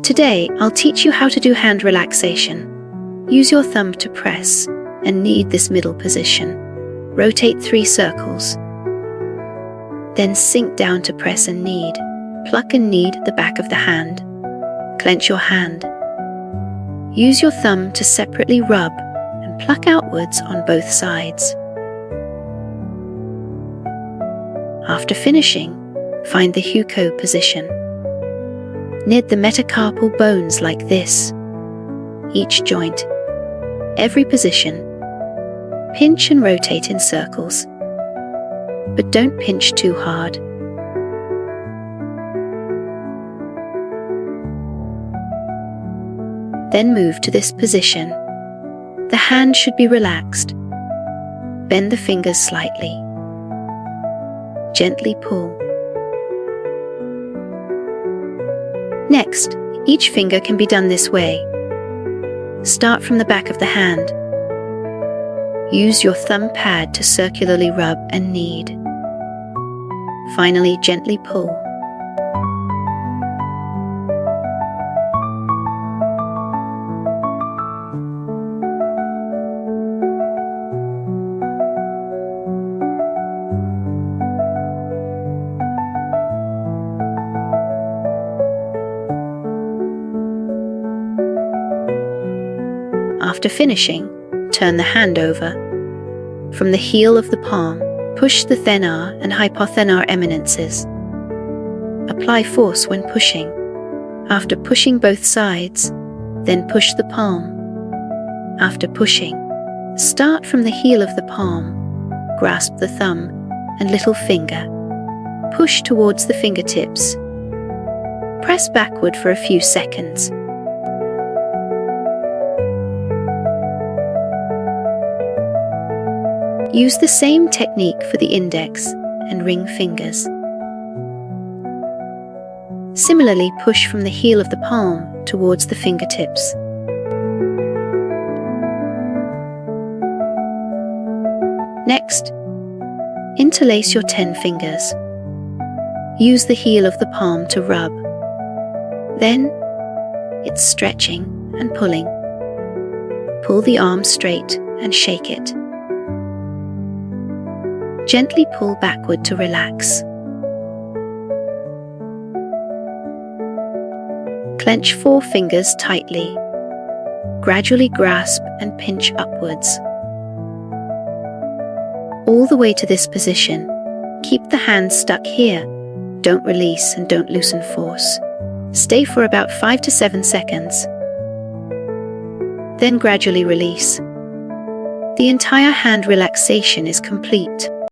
Today, I'll teach you how to do hand relaxation. Use your thumb to press and knead this middle position. Rotate 3 circles. Then sink down to press and knead. Pluck and knead the back of the hand. Clench your hand. Use your thumb to separately rub and pluck outwards on both sides. After finishing, find the Huko position. Knit the metacarpal bones like this. Each joint, every position. Pinch and rotate in circles, but don't pinch too hard. Then move to this position. The hand should be relaxed. Bend the fingers slightly. Gently pull. Next, each finger can be done this way. Start from the back of the hand. Use your thumb pad to circularly rub and knead. Finally, gently pull. After finishing, turn the hand over. From the heel of the palm, push the thenar and hypothenar eminences. Apply force when pushing. After pushing both sides, then push the palm. After pushing, start from the heel of the palm. Grasp the thumb and little finger. Push towards the fingertips. Press backward for a few seconds. Use the same technique for the index and ring fingers. Similarly, push from the heel of the palm towards the fingertips. Next, interlace your 10 fingers. Use the heel of the palm to rub. Then, it's stretching and pulling. Pull the arm straight and shake it. Gently pull backward to relax. Clench 4 fingers tightly. Gradually grasp and pinch upwards. All the way to this position. Keep the hand stuck here. Don't release and don't loosen force. Stay for about 5 to 7 seconds. Then gradually release. The entire hand relaxation is complete.